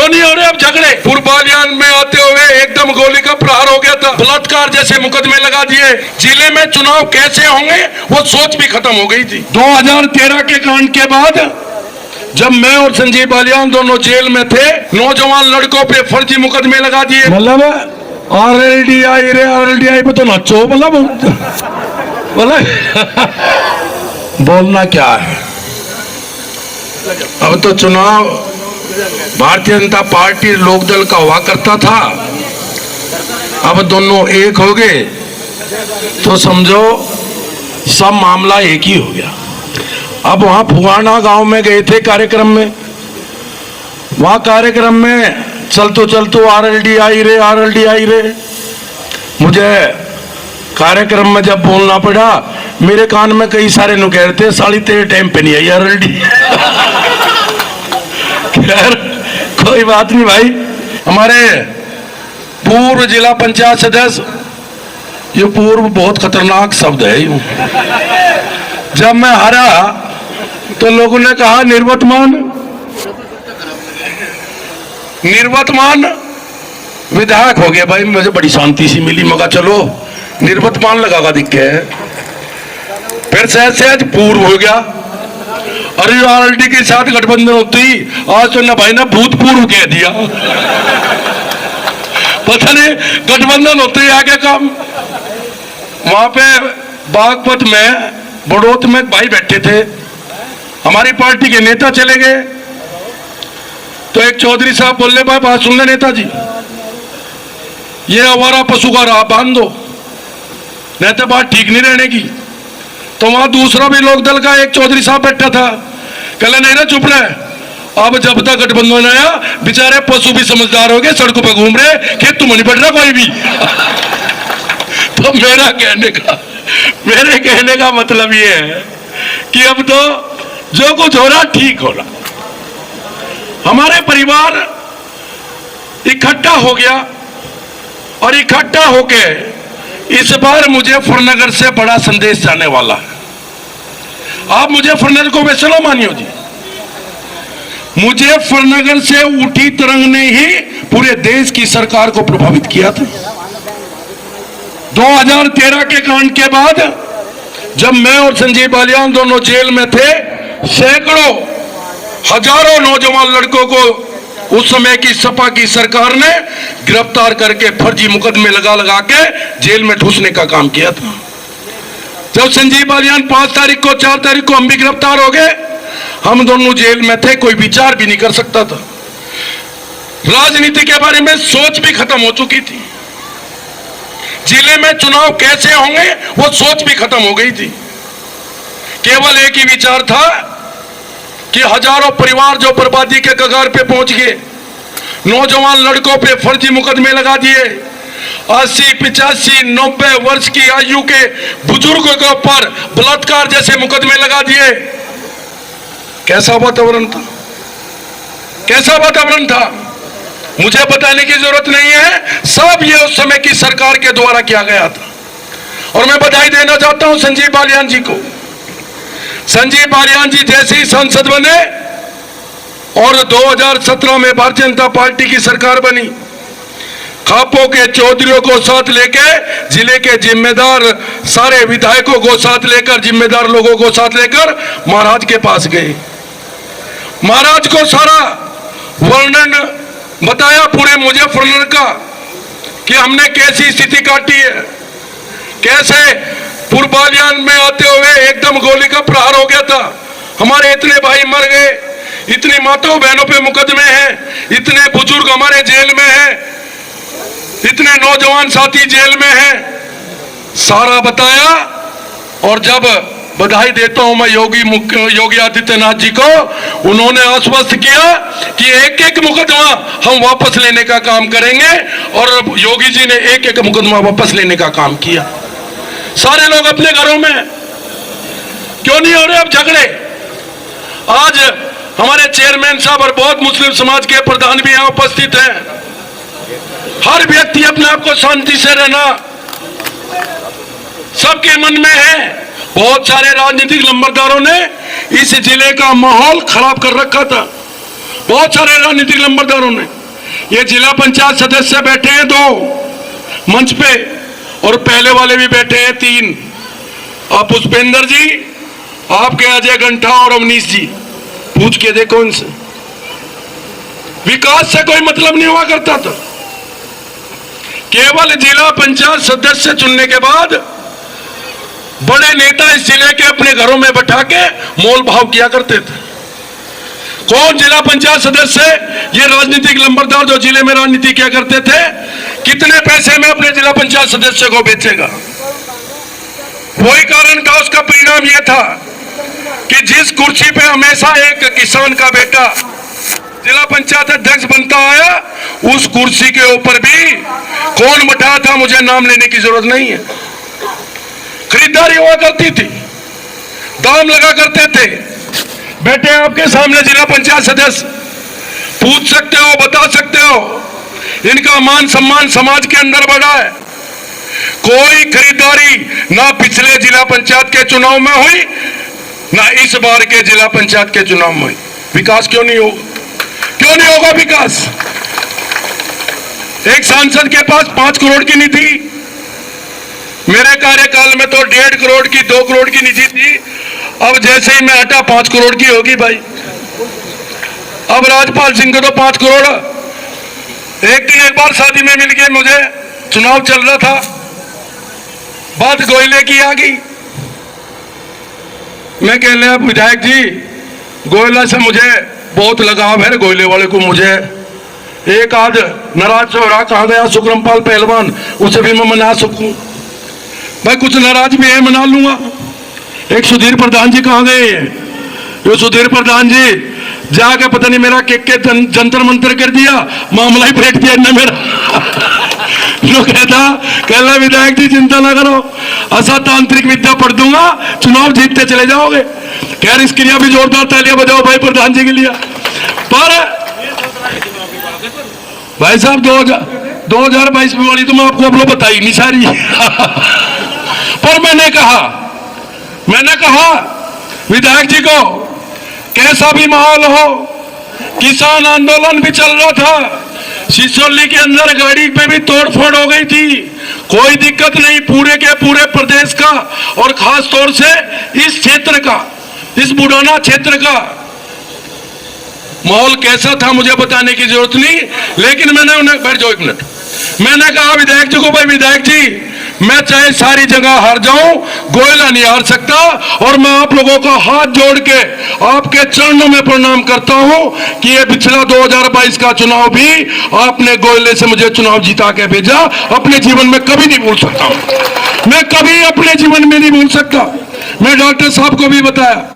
क्यों नहीं हो रहे अब झगड़े? पूर्वालियान में आते हुए एकदम गोली का प्रहार हो गया था, बलात्कार जैसे मुकदमे लगा दिए। जिले में चुनाव कैसे होंगे वो सोच भी खत्म हो गई थी। 2013 के कांड के बाद जब मैं और संजीव बालियान दोनों जेल में थे, नौजवान लड़कों पे फर्जी मुकदमे लगा दिए। मतलब RLDI पे तो नचो, मतलब बोलना क्या है। अब तो चुनाव भारतीय जनता पार्टी लोकदल का हुआ करता था, अब दोनों एक हो गए तो समझो सब मामला एक ही हो गया। अब वहां फुआना गांव में गए थे कार्यक्रम में, वहां कार्यक्रम में चलतो RLDI रे। मुझे कार्यक्रम में जब बोलना पड़ा, मेरे कान में कई सारे नु कह रहे थे साली तेरे टाइम पे नहीं आई RLD। खैर कोई बात नहीं भाई। हमारे पूर्व जिला पंचायत सदस्य, ये पूर्व बहुत खतरनाक शब्द है यूं, जब मैं हारा तो लोगों ने कहा निर्वर्तमान विधायक हो गया। भाई मुझे बड़ी शांति सी मिली, मगर चलो निर्वर्तमान लगा दिखे है। फिर सहज पूर्व हो गया। अरे RLD के साथ गठबंधन होती, आज तो ना भाई ना भूतपूर्व कह दिया। पता नहीं गठबंधन होते ही आगे काम। वहां पे बागपत में बड़ौत में भाई बैठे थे, हमारी पार्टी के नेता चले गए तो एक चौधरी साहब बोले, भाई बात सुन ले नेताजी, ये आवारा पशु का राह बांध दो, नहीं तो बात ठीक नहीं रहने की। तो वहां दूसरा भी लोकदल का एक चौधरी साहब बैठा था, कहला नहीं ना चुप रहे, अब जब तक गठबंधन आया बेचारे पशु भी समझदार हो गए, सड़कों पे घूम रहे, खेत तुम नहीं बढ़ रहा कोई भी। तो मेरे कहने का मतलब ये है कि अब तो जो कुछ हो रहा ठीक हो रहा। हमारे परिवार इकट्ठा हो गया और इकट्ठा होके इस बार मुजफ्फरनगर से बड़ा संदेश जाने वाला है। आप मुजफ्फरनगर को वैसे लो मानियो जी, मुजफ्फरनगर से उठी तरंग ने ही पूरे देश की सरकार को प्रभावित किया था। 2013 के कांड के बाद जब मैं और संजीव बालियान दोनों जेल में थे, सैकड़ों हजारों नौजवान लड़कों को उस समय की सपा की सरकार ने गिरफ्तार करके फर्जी मुकदमे लगा के जेल में ठूसने का काम किया था। जब संजीव बालियान 5 तारीख को 4 तारीख को हम भी गिरफ्तार हो गए, हम दोनों जेल में थे, कोई विचार भी नहीं कर सकता था। राजनीति के बारे में सोच भी खत्म हो चुकी थी। जिले में चुनाव कैसे होंगे वो सोच भी खत्म हो गई थी। केवल एक ही विचार था कि हजारों परिवार जो बर्बादी के कगार पे पहुंच गए, नौजवान लड़कों पे फर्जी मुकदमे लगा दिए, 80, 85, 90 वर्ष की आयु के बुजुर्गों के ऊपर बलात्कार जैसे मुकदमे लगा दिए। कैसा वातावरण था, कैसा वातावरण था, मुझे बताने की जरूरत नहीं है, सब ये उस समय की सरकार के द्वारा किया गया था। और मैं बधाई देना चाहता हूं संजीव बालियान जी को। संजीव बालियान जी जैसे ही सांसद बने और 2017 में भारतीय जनता पार्टी की सरकार बनी, खापों के चौधरियों को साथ लेके, जिले के जिम्मेदार सारे विधायकों को साथ लेकर, जिम्मेदार लोगों को साथ लेकर महाराज के पास गए। महाराज को सारा वर्णन बताया पूरे मुजफ्फरनगर का कि हमने कैसी स्थिति काटी है, कैसे पूर्वालियान में आते हुए एकदम गोली का प्रहार हो गया था, हमारे इतने भाई मर गए, इतनी माताओं बहनों पे मुकदमे हैं, इतने बुजुर्ग हमारे जेल में हैं, इतने नौजवान साथी जेल में हैं, सारा बताया। और जब बधाई देता हूं मैं योगी आदित्यनाथ जी को, उन्होंने आश्वस्त किया कि एक एक मुकदमा हम वापस लेने का काम करेंगे, और योगी जी ने एक एक मुकदमा वापस लेने का काम किया। सारे लोग अपने घरों में, क्यों नहीं हो रहे अब झगड़े? आज हमारे चेयरमैन साहब और बहुत मुस्लिम समाज के प्रधान भी यहां उपस्थित हैं। हर व्यक्ति अपने आप को शांति से रहना सबके मन में है। बहुत सारे राजनीतिक लंबरदारों ने इस जिले का माहौल खराब कर रखा था। बहुत सारे राजनीतिक लंबरदारों ने। ये जिला पंचायत सदस्य बैठे हैं 2 मंच पे, और पहले वाले भी बैठे हैं 3। आप पुष्पेंद्र जी, आपके अजय घंटा और अवनीश जी, पूछ के देखो इनसे। विकास से कोई मतलब नहीं हुआ करता था। केवल जिला पंचायत सदस्य चुनने के बाद बड़े नेता इस जिले के अपने घरों में बैठा के मोल भाव किया करते थे। कौन जिला पंचायत सदस्य? ये राजनीतिक लंबरदार जो जिले में राजनीति किया करते थे, कितने पैसे में अपने जिला पंचायत सदस्य को बेचेगा। वही कारण था, उसका परिणाम यह था कि जिस कुर्सी पे हमेशा एक किसान का बेटा जिला पंचायत अध्यक्ष बनता आया, उस कुर्सी के ऊपर भी कौन बैठा था मुझे नाम लेने की जरूरत नहीं है। खरीदारी हुआ करती थी, दाम लगा करते थे। बैठे आपके सामने जिला पंचायत सदस्य, पूछ सकते हो, बता सकते हो, इनका मान सम्मान समाज के अंदर बढ़ा है। कोई खरीदारी ना पिछले जिला पंचायत के चुनाव में हुई, ना इस बार के जिला पंचायत के चुनाव में हुई। विकास क्यों नहीं होगा? क्यों नहीं होगा विकास? एक सांसद के पास 5 करोड़ की निधि, मेरे कार्यकाल में तो 1.5 करोड़ की, 2 करोड़ की निधि थी। अब जैसे ही मैं हटा 5 करोड़ की होगी भाई। अब राजपाल सिंह को तो 5 करोड़। एक दिन एक बार शादी में मिल गए मुझे, चुनाव चल रहा था, बात गोयले की आ गई। मैं कह लिया विधायक जी, गोयला से मुझे बहुत लगाव है, गोयले वाले को मुझे एक आध नाराज हो रहा, कहा गया सुखरमपाल पहलवान, उसे भी मैं मना सकूं भाई, कुछ नाराज भी है, मना लूंगा। एक सुधीर प्रधान जी कहाँ गए? ये सुधीर प्रधान जी जाके पता नहीं मेरा के जंतर मंतर कर दिया, मामला ही फेंक दिया इन्हें मेरा। जो कहला विधायक जी चिंता ना करो, ऐसा तांत्रिक विद्या पढ़ दूंगा, चुनाव जीतते चले जाओगे। खैर इसके लिए भी जोरदार तालियां बजाओ भाई प्रधान जी के लिए। पर भाई साहब 2022 में वाली तो मैं आपको अब बताई नहीं सारी। पर मैंने कहा विधायक जी को, कैसा भी माहौल हो, किसान आंदोलन भी चल रहा था, सिसोली के अंदर गाड़ी पे भी तोड़फोड़ हो गई थी, कोई दिक्कत नहीं। पूरे के पूरे प्रदेश का और खास तौर से इस क्षेत्र का, इस बुढ़ाना क्षेत्र का माहौल कैसा था मुझे बताने की जरूरत नहीं। लेकिन मैंने उन्हें, बैठ जाओ 1 मिनट, मैंने कहा विधायक जी को, भाई विधायक जी मैं चाहे सारी जगह हार जाऊं, गोयला नहीं हार सकता। और मैं आप लोगों का हाथ जोड़ के आपके चरणों में प्रणाम करता हूं कि ये पिछला 2022 का चुनाव भी आपने गोयले से मुझे चुनाव जिता के भेजा। अपने जीवन में कभी नहीं भूल सकता, मैं कभी अपने जीवन में नहीं भूल सकता। मैं डॉक्टर साहब को भी बताया।